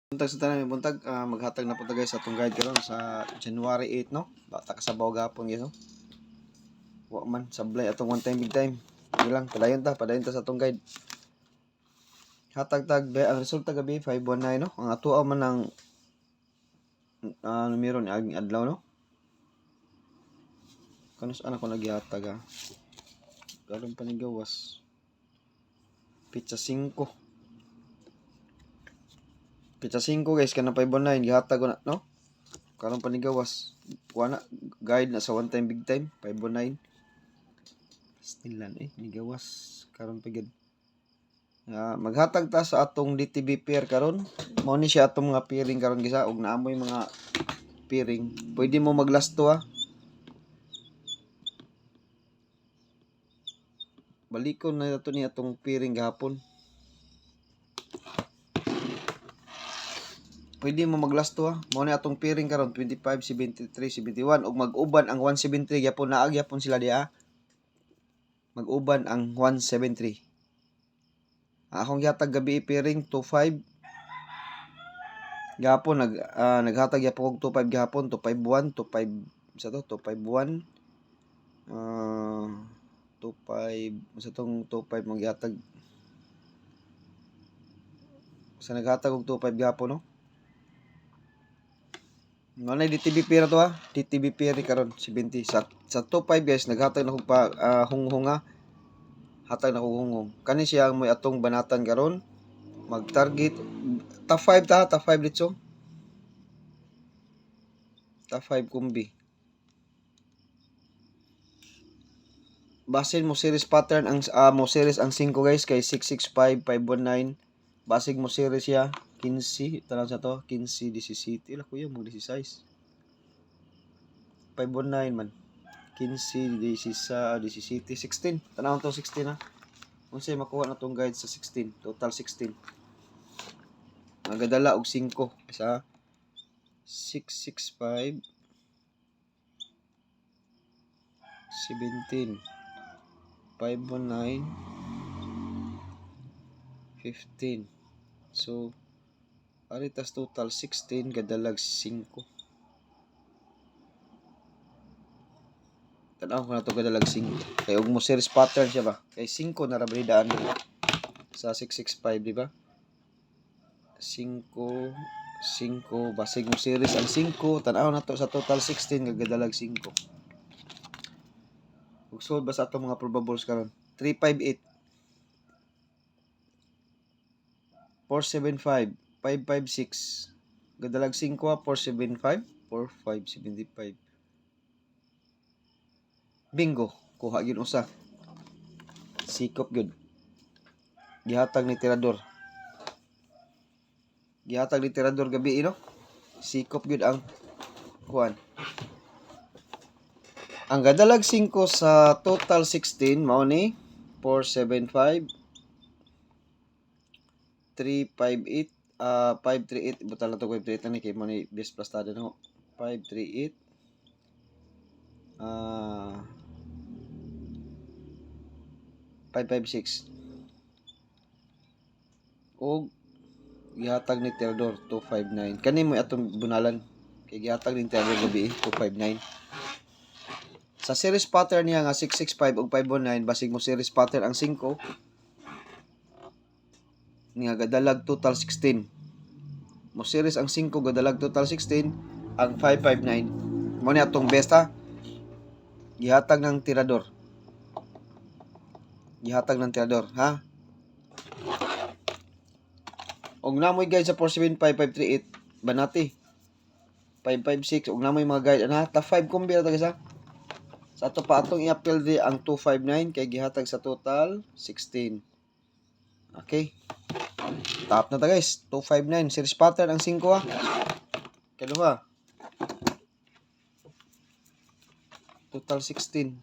Buntag sa tanan, buntag maghatag na po guys sa atong guide karon sa January 8 no. Bata ka sa gapon guys no. Wa man sablay atong one time big time. Sige lang, padayon ta sa atong guide. Hatag tag ang resulta gabi 519 no. Ang atuaw man ang numero ni aging adlaw no. Kanus anak ko nagihatag ha. Karon panigawas. Pizza 5. Pizza 5 guys kana 519 gihatag ko na no. Karon panigawas. Kuha na guide na sa one time big time 519. Stilan nigawas karon pagid. Maghatag ta sa atong DTB pair karon. Mao ni siya atong mga pairing karon gisa og naamoy mga pairing. Pwede mo maglasto ha. Balikon na ito ni atong pairing gahapon. Pwede mo maglasto ha. Mao ni atong pairing karon 25, 73, 71 ug mag-uban ang 173 gyapon naag gyapon sila diha. Mag-uban ang 173. Akong gihatag gabi pairing 25. Gahapon naghatag gyapon og 25 gahapon 251 25 sa to 251 25 sa tong 25 mo gihatag sa naghatag og 25 gahapon no. Nanay DTB pair to ha. DTB pair karon 70 sa 25 guys naghatag na kog pa hunghunga. Hatag na kog hunghong. Kani siya moy atong banatan karon. Mag-target top 5 ta, top 5 litso. Top 5 kumbi. Basin mo series pattern ang mo series ang 5 guys kay 665 519. Basig mo series siya 15 tanang sa to 15 17 ila kuya mo 16 519 man 15 17 16 tanang to 16 ha. Unsay makuha na tong guide sa 16 total 16. Nagadala og 5 isa 665 17 519 15. So aritas total 16 gadalag 5. Tanaw ko na to gadalag 5. Kay og mo series pattern siya ba? Kay 5 na ra balidaan sa 665 di ba? 5 basig mo series ang 5 tanaw na to sa total 16 gadalag 5. Ug solve ba sa atong mga probables karon? 358 475 556 gadalag 5 475 4575. Bingo, kuha gyud usa. Sikop gyud. Gihatag ni tirador. Gihatag ni tirador gabi no. Sikop gyud ang kuan. Ang gadalag 5 sa total 16 mao ni 475 358 538 butal na to 538 ni kay mo ni best plus tada no 538 556 og gihatag ni tirador 259 kani mo atong bunalan kay gihatag ni tirador gabi 259. Sa series pattern niya nga 665 ug 519 basig mo series pattern ang 5 nga gadalag total 16. Mo series ang 5 gadalag total 16 ang 559. Mo ni atong best ha. Gihatag ng tirador. Gihatag ng tirador ha. Og namoy guide sa 475538 banati 556 og namoy mga guide ana ta 5 kumbi ta guys ha. Sa ato pa atong i-appeal di ang 259 kay gihatag sa total 16. Okay. Top na ta guys. 259 series pattern ang 5 ha. Kaduha. Total 16.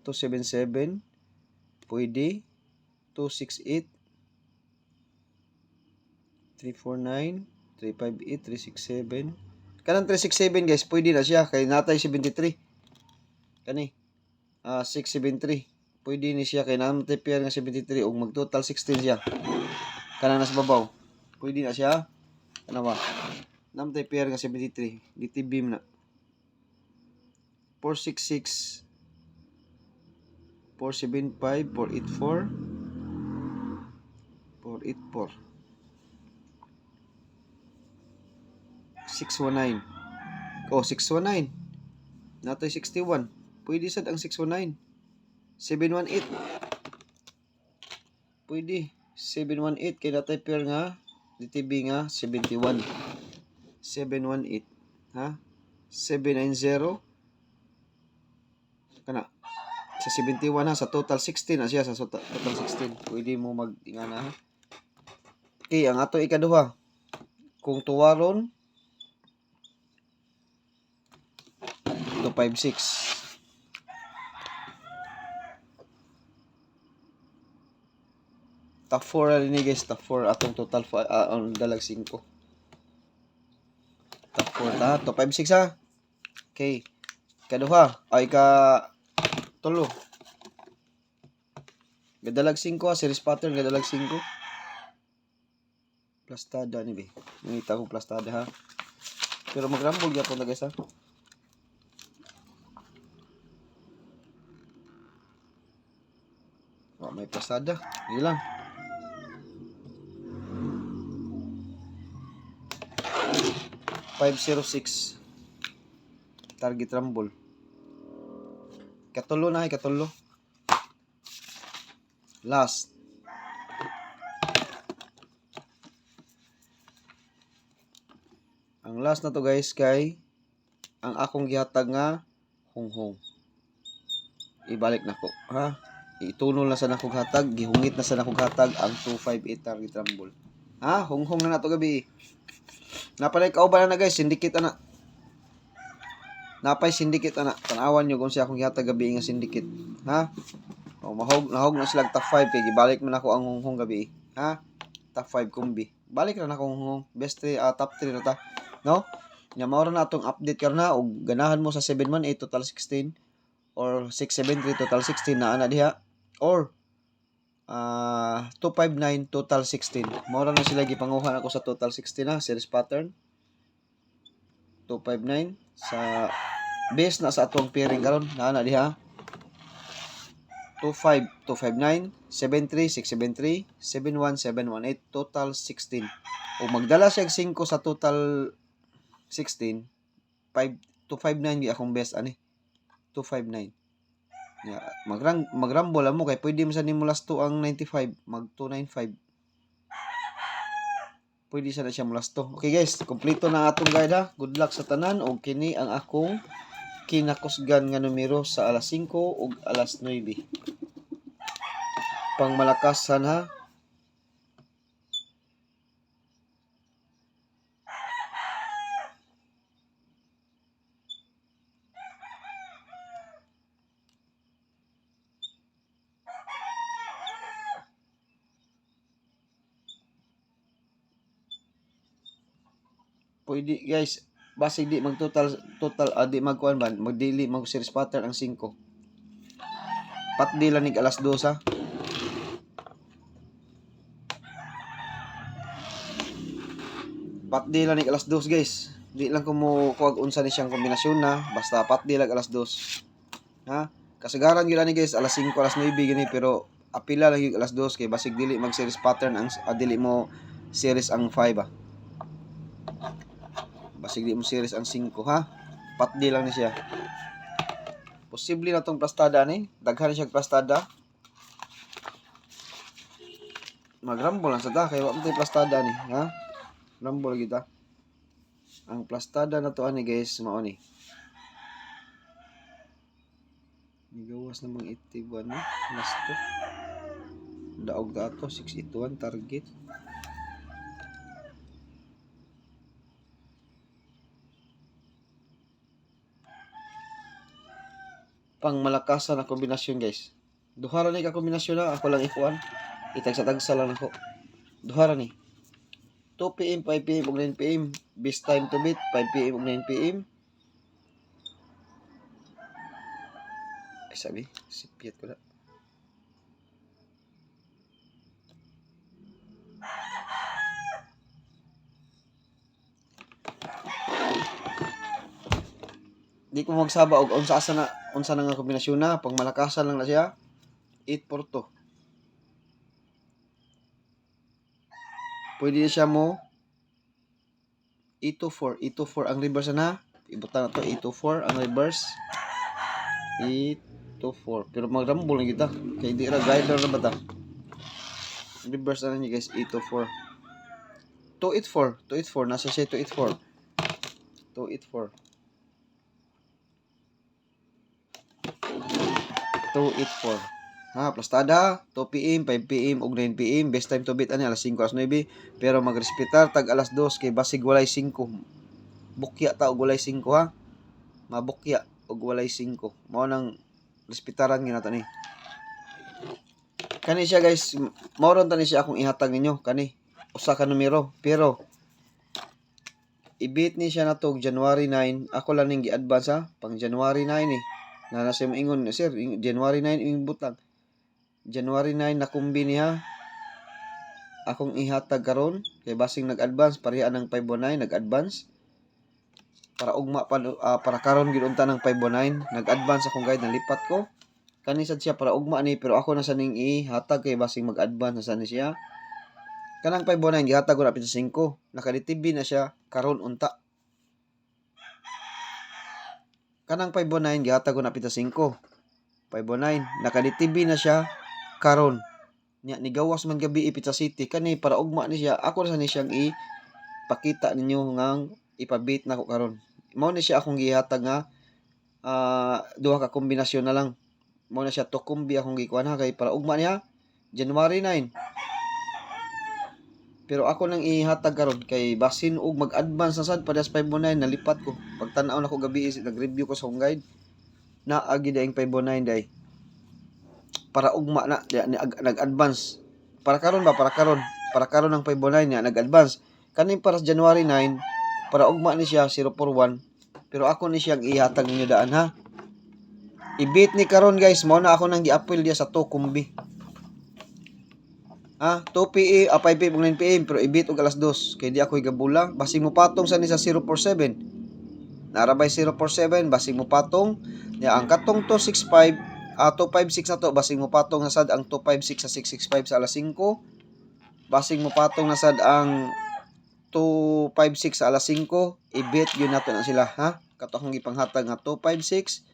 277 pwede 268 349 358 367 kanang 367 guys pwede na siya kay natay 73 kani 673 pwede ni siya kay natay pair nga 73 ug mag total 16 siya kanang nasa babaw pwede na siya Ano ba? Namtay pair nga 73. DT beam na. 466 475 484 484 619. Oh, 619. Natoy 61. Pwede sad ang 619. 718. Pwede. 718 kay natay pair nga DTB nga 71. 718. Ha? 790 kana sa 71 ha, sa total 16 na siya, sa total 16. Pwede mo mag-ingana ha. Okay, ang ato ikaduha. Kung tuwaron 256. Top 4 rin ni guys, top 4 atong total ang dalag 5. Top 4 ta, 256 ha. Okay. Kaduha, ay tulo. Gadalag 5 ha, series pattern gadalag 5. Plastada ni be. Ngita ko plastada ha. Pero magrambol gyapon ta guys ha. Oh, may plastada. Hindi lang. 506. Target rumble. Katulo na, katulo. Last. Ang last na to guys kay ang akong gihatag nga hunghong. Ibalik nako, ha? Itunol na sa nakong hatag, gihungit na sa nakong hatag ang 258 target rumble. Ha? Hunghong na nato gabi. Napalay kauban na guys, syndicate ana. Napay syndicate ana. Tanawan nyo kung siya akong gihatag gabi nga syndicate. Ha? O nahog na sila top 5 kay gibalik man ako ang hunghong gabi. Ha? Top 5 kumbi. Balik na ako hunghong. Best 3 top 3 na ta. No? Nya mao ra na atong update karon og ganahan mo sa 718 total 16 or 673 total 16 na ana diha or 259 total 16. Mao ra na sila gipanguhan ako sa total 16 na series pattern. 259 sa base na sa atong pairing karon na ana diha 25 259 73 673 71 718 total 16. O magdala siya 5 sa total 16 5 259 gi akong best ani 259. Yeah, magrambol mo kay pwede mo sa nimo last 2 ang 95 mag 295. Pwede sa na siya mo last 2. Okay guys, kompleto na atong guide ha. Good luck sa tanan og kini ang akong kinakusgan nga numero sa alas 5 ug alas 9. Pangmalakasan ha. Pwede guys, base di mag total di magkuan ban, magdili mag series pattern ang 5. Patdi lang nig alas 2 ha. Patdi lang nig alas 2 guys. Di lang ko mo kuag unsa ni siyang kombinasyon na, basta patdi lang alas 2. Ha? Kasagaran gyud ani guys alas 5 alas 9 gini pero apila lang yung alas 2 kay basig dili mag series pattern ang dili mo series ang 5 ah. Basig di mo series ang 5 ha. Patdi lang ni siya. Posible na tong plastada ni. Daghan siya plastada. Magrambol lang sa ta kay wa man plastada ni ha. Rambol kita. Ang plastada na to ani guys mao ni. Nigawas namang 81 no. Last to. Daog ta ato 681 target. Pang malakasan na kombinasyon guys. Duha ra ni ka kombinasyon na ako lang ikuan. Itagsa-tagsa lang ako. Duha ra ni. 2 PM, 5 PM ug 9 PM. Best time to beat 5 PM ug 9 PM. Ay sabi, sipyat ko na. Di ko magsaba og unsa na nga kombinasyon na pang malakasan lang na siya. 842. Pwede siya mo 824 ang reverse na. Ibutang na to 824 ang reverse. 824. Pero magrambol na kita. Kaya di ra grinder na ba ta? Reverse na niya guys 824. 284 nasa siya 284. 284. 284. Ha, plastada, 2 PM, 5 PM ug 9 PM. Best time to beat ani alas 5 alas 9, pero magrespetar tag alas 2 kay basig walay 5. Bukya ta og walay 5 ha. Mabukya og walay 5. Mao nang respetaran ginato ni. Kani siya guys, mao ron tani siya akong ihatag ninyo kani. Usa ka numero, pero i-beat ni siya natog January 9. Ako lang ning gi-advance ha, pang January 9 eh. Na nasa ingon, sir, January 9 ing butang. January 9 na kumbi niya akong ihatag karon kay basing nag-advance pareha ng 519 nag-advance para ugma pa para karon gid unta ng 519 nag-advance akong guide nalipat ko kani sad siya para ugma ni pero ako na sa ning ihatag kay basing mag-advance na sa ni siya kanang 519 gihatag ko na pin sa 5 nakaditibi na siya karon unta kanang 519 gihatag ko na pin sa 5 519 nakaditibi na siya karon nya ni gawas man gabi Pizza City kani para ugma ni siya ako sa ni siyang ipakita ninyo ngang ipabit na ko karon mao ni siya akong gihatag nga duha ka kombinasyon na lang mao na siya to kombi akong gikuan ha kay para ugma niya January 9 pero ako nang ihatag karon kay basin og mag-advance na sad padas 519 nalipat ko pagtan-aw na ko gabi nag-review ko sa akong guide na agi daing 519 day para ugma na nag-advance para karon ng 519 niya nag-advance kaning para sa January 9 para ugma ni siya 041 pero ako ni siyang ihatag ninyo daan ha i-beat ni karon guys mao na ako nang gi-appeal dia sa to kumbi ha 2 PM 5 PM ug 9 PM pero i-beat og alas 2 kay di ako igabula basing mo patong sa ni sa 047 narabay 047 basing mo patong niya ang katong 265 256 na to basing mo patong na sad ang 256 sa 665 sa alas 5 basing mo patong na sad ang 256 sa alas 5 i-beat yun nato na sila ha kato akong gipanghatag nga 256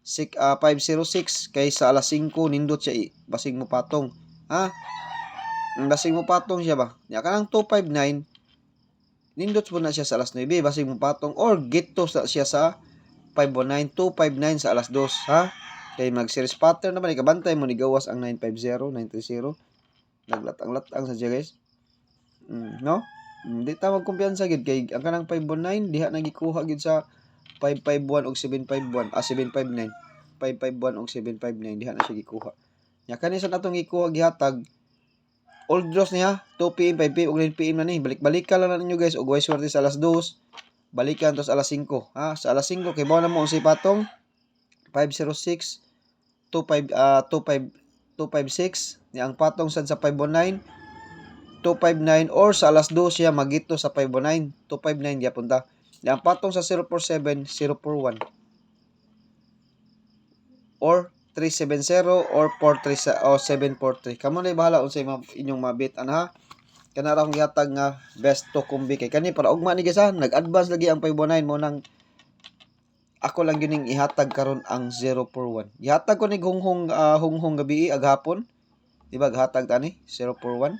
506 kay sa alas 5 nindot siya basing mo patong ha basing mo patong siya ba nya kanang 259 nindot po na siya sa alas 9 basing mo patong or gito sa siya sa 519 259 sa alas 2 ha kay mag-series pattern naman ikabantay mo ni gawas ang 950 930 naglatang-latang sa siya guys no di ta magkumpiyansa gid kay ang kanang 519 diha nagikuha gid sa 551 og 751 759 551 og 759 diha na siya gikuha nya kani sa natong gikuha gihatag old draws niya 2 PM 5 PM og 9 PM na ni balik-balikan lang na ninyo guys og way swerte sa alas 2 balikan to sa alas 5 ha sa alas 5 kay mao na mo unsay patong 506 256 ni ang patong sad sa 519 259 or sa alas 2 siya magito sa 519 259 gyapon ta ni ang patong sa 047 041 or 370 or 43 o 743 kamo na bahala unsay inyong mabit ana kana ra akong gihatag nga best to kumbi kay kani para ugma ni guys ha nag-advance lagi ang 519 mo nang ako lang gining ihatag karon ang 041 ihatag ko ni hunghong gabi aghapon di ba gahatag ta ni 041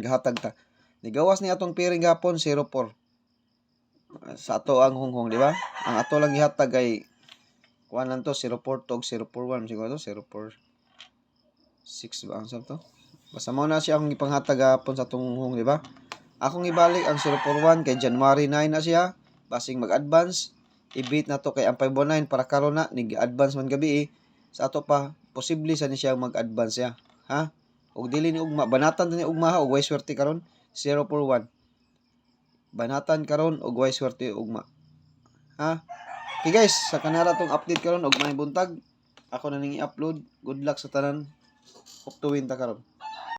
gahatag ta nigawas ni atong piring gapon 04 sa ato ang hunghong di ba ang ato lang ihatag kay kuan lang to 04 tog 041 siguro to 046 ba ang sab to basta mo na siya akong ipanghatag gapon sa atong hunghong di ba akong ibalik ang 041 kay January 9 na siya basing mag-advance i-beat na to kay ang 519 para karon na nig-advance man gabi sa ato pa posible sa ni siya mag-advance ya ha og dili ni ugma banatan ni ugma ha og way swerte karon 041 banatan karon og way swerte ugma ha okay guys sa kanara tong update karon og may buntag ako na ning i-upload good luck sa tanan huktuwin ta karon